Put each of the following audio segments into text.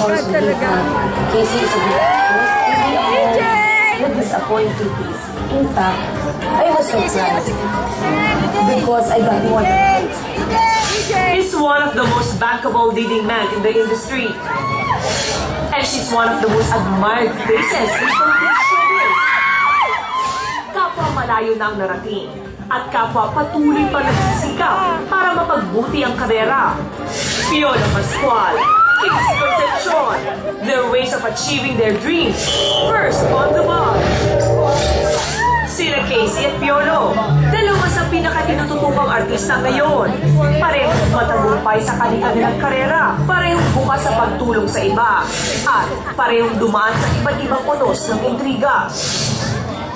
course, we did Casey is a good disappointed case. In fact, I was surprised because I got more. He's one of the most bankable leading men in the industry. And she's one of the most admired faces in Philippine showbiz. Kapwa malayo na ang narating at kapwa patuloy pa nagsisikap para mapagbuti ang karera. Fiona Pascual, Casey Concepcion, their ways of achieving their dreams. First on the bar. Sila Casey at Piolo, dalawa sa pinakatinututupang artista ngayon. Parehong matagumpay sa kanilang karera, parehong bukas sa pagtulong sa iba, at parehong dumaan sa iba't ibang unos ng intriga.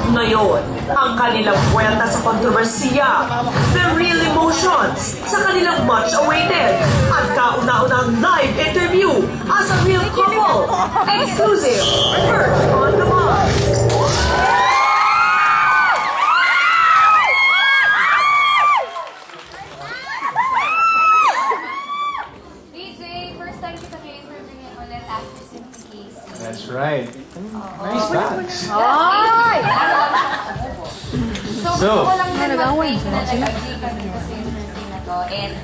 Ngayon, ang kanilang kwenta sa kontrobersiya, the real emotions, sa kanilang much-awaited at kauna-unang live interview as a real couple, exclusive, first on the bar. That's right. Nice bags. So, gusto ko lang mag-thank na nag-agree kami dito sa interview na to. And,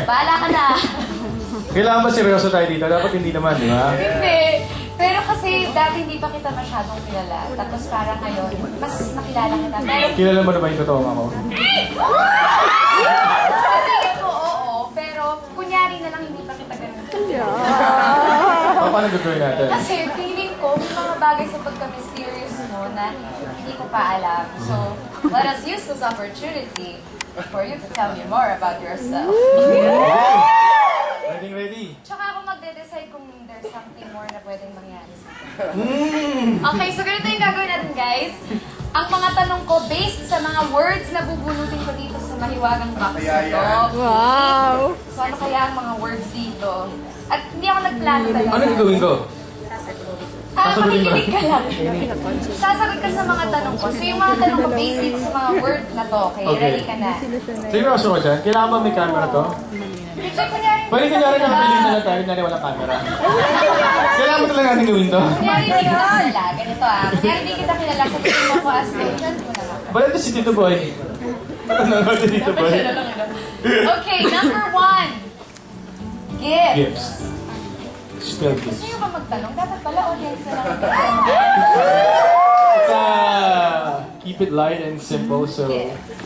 bahala ka na. Kailangan ba seryoso tayo dito? Dapat hindi naman, di ba? Hindi. Pero kasi dati hindi pa kita masyadong kilala. Tapos parang ngayon, mas nakilala kita. Pero, Kilala mo na ba yung totoong ako? sa tingin ko, oo. Pero, kunyari na lang hindi pa kita ganun. Paano gagawin natin? Kasi feeling ko, may mga bagay sa pagka-mysterious mo na hindi ko pa alam. So, let us use this opportunity for you to tell me more about yourself. Ready? Tsaka ako magde-decide kung there's something more na pwedeng mangyari sa akin. Okay, so ganito yung gagawin natin, guys. Ang mga tanong ko, based sa mga words na bubunutin ko dito sa mahiwagang box na to. Wow! So ano kaya ang mga words dito? At hindi ako nagplano talaga. Ano gagawin ko? Makikinig ka lang. Sasagot ka sa mga tanong ko. So yung mga tanong ko, basic sa mga words na to. Okay, ready ka na? Seryoso ko dyan? Kailangan ba may camera to? Picture kunyari. Pwede kunyari na pili na lang tayo, kunyari walang camera. Kailangan mo talaga natin gawin to? Kunyari hindi kita kilala. Ganito Kunyari hindi kita kilala. Sabihin mo ko as agent mo na lang. Ba't ito si Tito Boy? Ano si Tito Boy? Okay, number 1. Gift. Gifts. Spell Gusto gifts. nyo ba magtanong? Dapat pala audience na lang. Keep it light and simple, so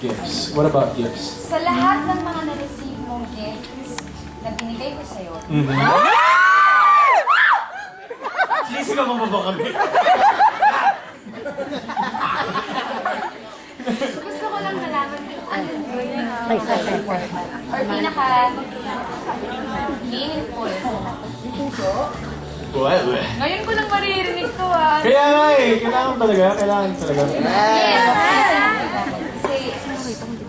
gifts. What about gifts? Sa lahat ng mga na-receive mong gifts na binigay ko sa'yo, Sinisigaw mo ba kami? gusto ko lang malaman kung ano yung pinaka-important or pinaka-meaningful. Ngayon ko lang maririnig to Kaya nga eh, kailangan talaga. Kasi,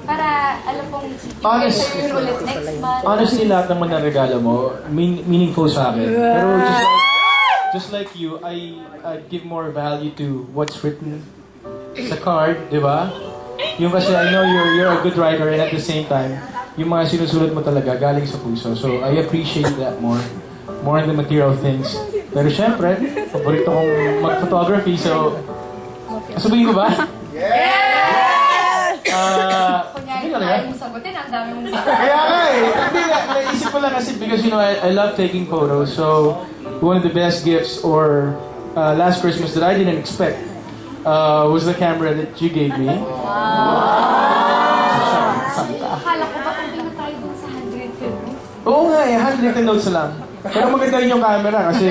para alam kong Honestly, ulit next month. honestly, lahat naman ng regalo mo, meaningful sa akin. Pero just like you, I give more value to what's written sa card, di ba? Yung kasi I know you're a good writer and at the same time, yung mga sinusulat mo talaga galing sa puso. So I appreciate that more than the material things. Pero syempre, paborito kong mag-photography, so sabihin ko ba? Kunyari, ayaw mong sagutin, ang dami mong sagutin. Kaya nga eh. Hindi nga. Naisip ko lang kasi because you know, I love taking photos. So, one of the best gifts or last Christmas that I didn't expect was the camera that you gave me. Akala ko ba kung na tayo dun sa 100 films? Oo nga eh. Handwritten notes lang. Pero maganda rin yung camera kasi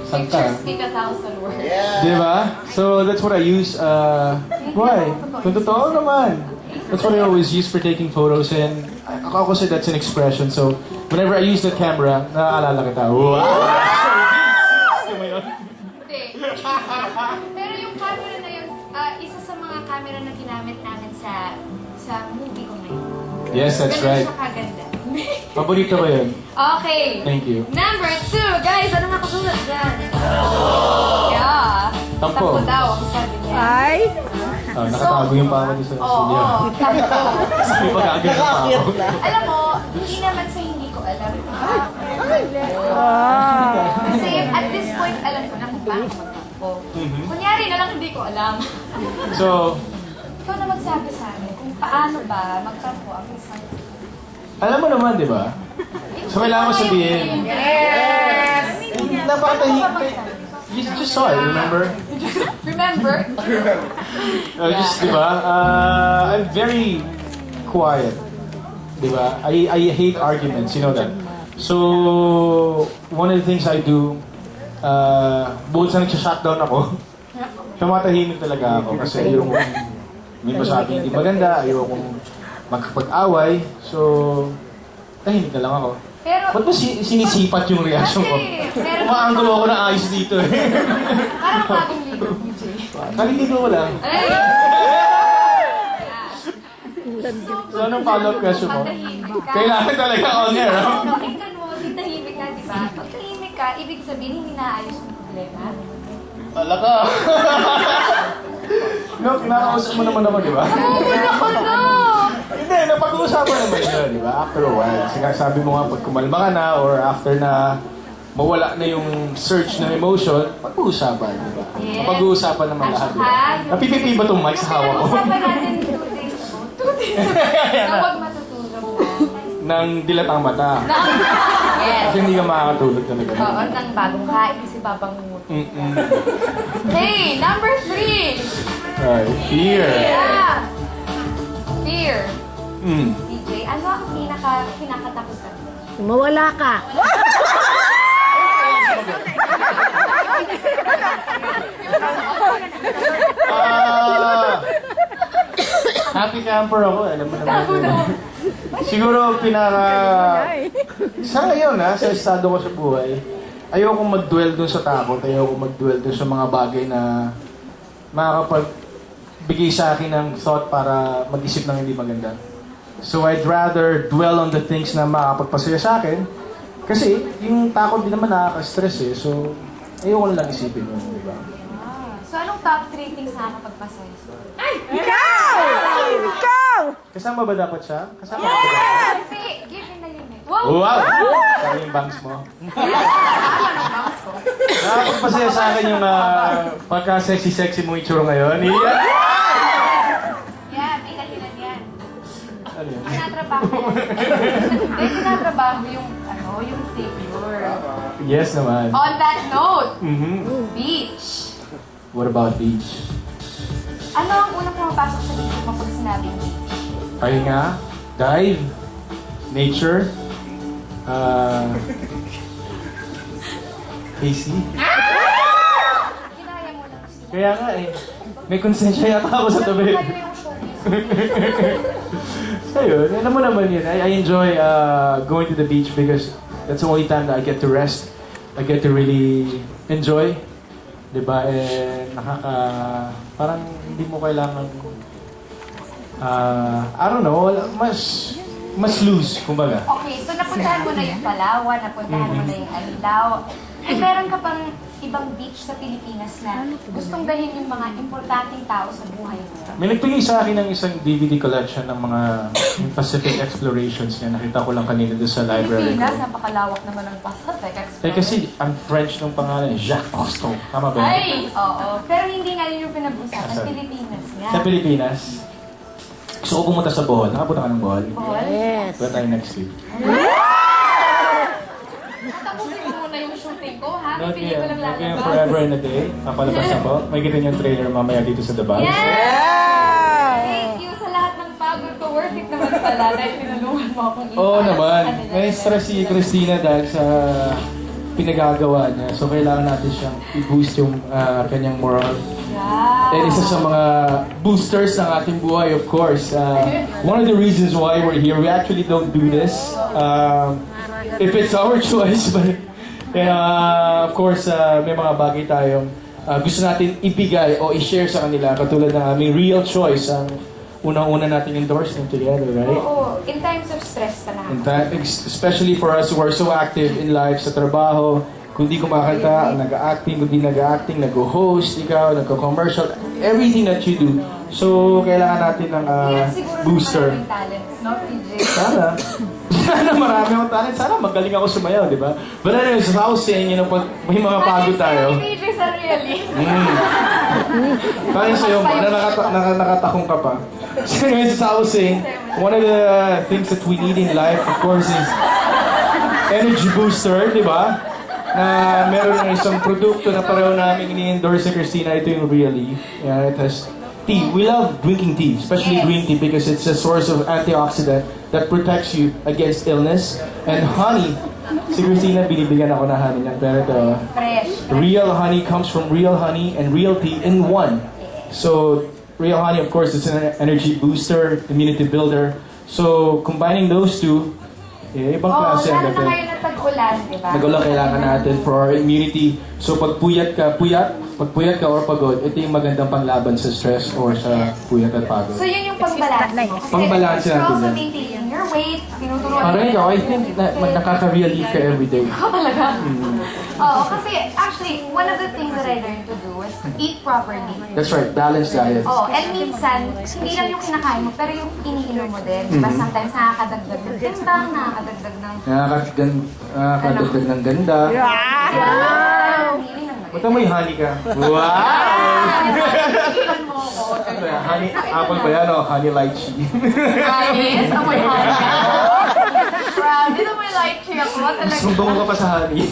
santa. Pictures speak 1,000 words. Di ba? So, that's what I use. Why? Kung totoo naman. That's what I always use for taking photos and ako kasi that's an expression. So, whenever I use the camera, naaalala kita. Wow! Hindi. Pero yung camera na yun, isa sa mga camera na ginamit namin sa movie ko ngayon. Yes, that's Ganun right. siya kaganda. Paborito ko yun. Okay. Thank you. Number 2. Guys, ano nga kasunod dyan? Yeah. Tampo. Tampo daw, ang sabi niya. Ay! Nakatago yung pama niya sa Oo, studio. tampo. Hindi pa kagad yung pama ko. Alam mo, hindi naman sa hindi ko alam. Ah! Kasi ako magtampo. Mhm. Kunyari na lang hindi ko alam. So, Ikaw na magsabi sa akin kung paano ba magtampo ang isang... alam mo naman, di ba? So, kailangan ko sabihin. Yes! Napakatahimik. You just saw it, remember? Remember? Just, di ba? I'm very quiet. Di ba? I hate arguments, you know that. So, one of the things I do, bukod sa nagsha-shutdown ako, tumatahimik talaga ako kasi ayoko may masabi hindi maganda, ayoko magkapag-away, so tahimik na lang ako. Pero... Ba't ba sinisipat yung reaction ko? Kasi, meron Umaanggulo ako na ayos dito eh. Parang bagong libro, DJ. Kaliligo ko lang. Ay! So, anong follow-up question mo? Patahimik ka. Kailangan talaga on air, ha? Pakinggan mo, hindi tahimik ka, di ba? Pag tahimik ka, ibig sabihin hindi naayos yung problema. Wala ka. No, kinakausap mo naman di ba? Wala ko na! Hindi, napag-uusapan naman yun, di ba? After a while. Sabi mo nga, pag kumalma ka na, or after na mawala na yung surge ng emotion, pag-uusapan, di ba? Yes. Pag-uusapan naman At lahat, di saka, ba? yung- Napipipi ba itong mic sa hawak ko? Usapan natin 2 days ago. 2 days ago. Na huwag matutulog na. Nang dilatang mata. Yes. Kasi hindi ka makakatulog talaga. Oo, ng bagong kain kasi babangungot. Mm-mm. Okay, number 3. Ay, fear. Yeah. Fear. Mm. DJ, ano ang kinakatakutan mo? Mawala ka. Happy camper ako, alam mo naman. yun. Siguro sa ngayon sa estado ko sa buhay, ayokong mag-dwell dun sa takot, ayokong mag-dwell dun sa mga bagay na makakapagbigay sa akin ng thought para mag-isip ng hindi maganda. So I'd rather dwell on the things na makakapagpasaya sa akin, kasi yung takot din naman nakaka-stress eh, so ayoko na lang isipin yun, di ba? So, anong top 3 things na nakakapagpasaya sa'yo? Kasama ba dapat siya? Kasama ka ba dapat? Kasi, give me the limit. Wow! Wow! Saka yung bangs mo. Anong bangs ko? Nakakapagpasaya sa akin yung pagka-sexy-sexy mo itsura ngayon. Yeah! Yan, may dahilan yan. Ano yun? Tinatrabaho yan. Hindi, tinatrabaho yung figure. Yes naman. On that note, Mhm. beach. What about beach? Ano ang unang pumapasok sa isip mo pag sinabing beach? Pahinga, dive, nature, AC. Kinaya mo lang siya. Kaya nga may konsensya yata ako sa tabi. Kayo yung showbiz. So yun, alam mo naman yun. I enjoy going to the beach because that's the only time that I get to rest. I get to really enjoy. Diba? Parang hindi mo kailangan, I don't know, mas loose, kumbaga. Okay, so napuntahan mo na yung Palawan, napuntahan mo na yung Anilao. Eh, meron ka pang ibang beach sa Pilipinas na gustong dalhin yung mga importanteng tao sa buhay mo. May nagpigay sa akin ng isang DVD collection ng mga Pacific explorations niya. Nakita ko lang kanina doon sa library ko. Pilipinas, napakalawak naman ng Pacific Explorer. Kasi ang French ng pangalan, Jacques Cousteau. Tama ba yun? Ay, oo. Pero hindi nga yun yung pinag-usapan. Saan? Pilipinas nga. Sa Pilipinas, gusto ko pumunta sa Bohol. Nakapunta ka ng Bohol? Bohol? Yes. Wala tayo next week. Tapusin mo muna yung shooting ko, ha? May Not pelikulang yet. lalabas. Forever and a Day. Kapalabas na po. May kita yung trailer mamaya dito sa The Buzz. Thank you sa lahat ng pagod ko. Worth it naman pala dahil tinulungan mo akong Oo ipaalam naman. sa kanila. May stress si Christina dahil sa pinagagawa niya. So kailangan natin siyang i-boost yung kanyang moral. Yeah. And isa sa mga boosters ng ating buhay, of course. One of the reasons why we're here, we actually don't do this. If it's our choice, but of course, may mga bagay tayong gusto natin ibigay o i-share sa kanila katulad ng aming real choice, ang unang-una nating endorsement together, right? Oo. In times of stress ka na. In fact, especially for us who are so active in life sa trabaho, kung di kumakanta, nag-acting, kung di nag-acting, nag-host, ikaw, nag-commercial, everything that you do. So, kailangan natin ng Yan siguro booster. naman yung talents, no, PJ? Sana. Sana marami akong talent. Sana magaling ako sumayaw, di ba? But anyway, so I was saying, pag may mga pagod tayo. Hindi, Jason, really. Kaya sa'yo, nakatakong ka pa. So anyways, as I was saying, one of the things that we need in life, of course, is energy booster, di ba? Na meron ng isang produkto na pareho namin ini-endorse si Christina. Ito yung Real Leaf. Yeah, it has tea. We love drinking tea, especially green tea, because it's a source of antioxidant that protects you against illness. And honey, si Christina, binibigyan ako ng honey niya. Pero ito, Fresh. real honey comes from real honey and real tea in one. So, real honey, of course, it's an energy booster, immunity builder. So, combining those two, ibang Oo, klase ang lalo na dating. ngayon ng tag-ulan, di ba? Nagulang kailangan natin for our immunity. So pag puyat ka or pagod, ito yung magandang panglaban sa stress or sa puyat at pagod. So yun yung pang-balance mo. Kasi Pang-balance you're natin also yan. maintaining your weight, tinuturuan Parang ikaw, I think nakaka-real leaf ka everyday. Ako talaga. Oo, kasi actually, one of the things that I learned to do was eat properly. That's right, balanced diet. Oo, and minsan, hindi lang yung kinakain mo, pero yung iniinom mo din. Diba, sometimes nakakadagdag ng timbang, nakakadagdag ng... Nakakadagdag ng ganda. Wow! Ba't may honey ka? Wow! Ilan mo ako. Honey, apple ba yan o honey lychee? Honey, amoy honey. Proud, dito may light cheer ako. Talaga. Sumbong ka pa sa honey.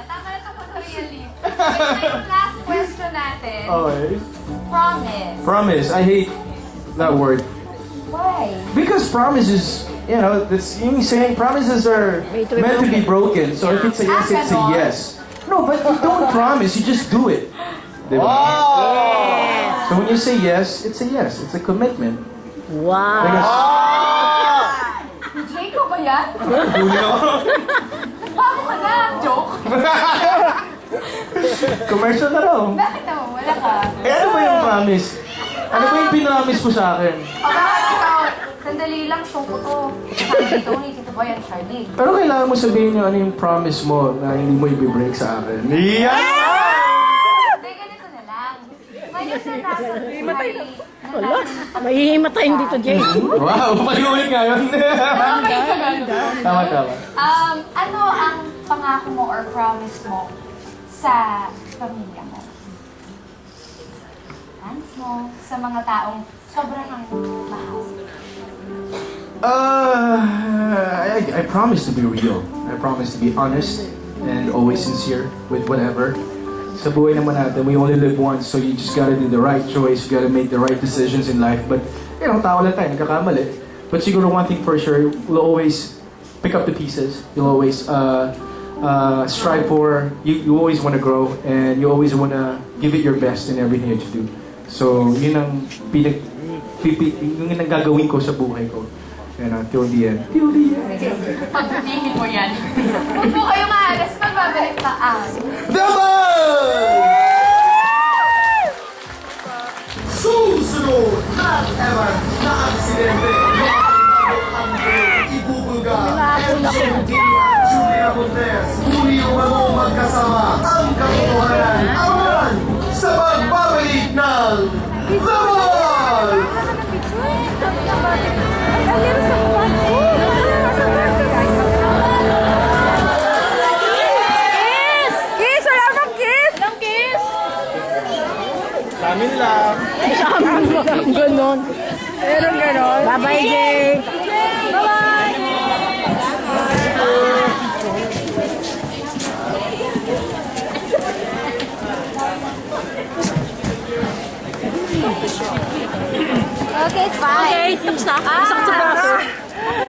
Tama na ito po sa real leaf. Okay, yung last question natin. Okay. Promise. Promise, I hate that word. Why? Because promises, that's yung saying promises are meant to be broken. So if it's a yes, it's a yes. No, but you don't promise, you just do it. Diba? So when you say yes, it's a yes. It's a commitment. Wow. Jacob ba yan? Julio. Bago ka na. Joke. Commercial na raw. Bakit naman? Wala ka. Ano ba yung promise? Ano ba yung pinamis mo sa akin? O bakit ikaw? Sandali lang, show ko to. Sabi dito ni Tito Boy at Charlie. Pero kailangan mo sabihin yung ano yung promise mo na hindi mo i-break sa akin. Yeah! Hindi, ganito na lang. Ngayon na nasa buhay. Wala. Mahihimatayin dito, Jay. Wow, pag-uwi nga yun. Tama. Ano ang pangako mo or promise mo sa pamilya mo? Fans mo, sa mga taong sobrang ang mahal. I promise to be real. I promise to be honest and always sincere with whatever. Sa buhay naman natin, we only live once, so you just gotta do the right choice, you gotta make the right decisions in life. But, tao lang tayo, nagkakamali. But siguro one thing for sure, you'll always pick up the pieces. You'll always strive for, you always want to grow, and you always want to give it your best in everything that you do. So, yun ang yung gagawin ko sa buhay ko. Till the end. Pagpipigil mo yan. Huwag po kayo maalas, magbabalik pa ang... Susunod at ever na aksidente. Ibubulga. MCT at Julia Montes. Julio Mago magkasama. Ang katotohanan. Awan sa pagbabalik ng The Ball! Kiss! Wala bang kiss? Walang kiss! Sa amin lang. Ganon. Meron ganon. Bye-bye, Jay. Bye-bye. Okay, it's fine. Okay, tapos na. Masakit sa braso.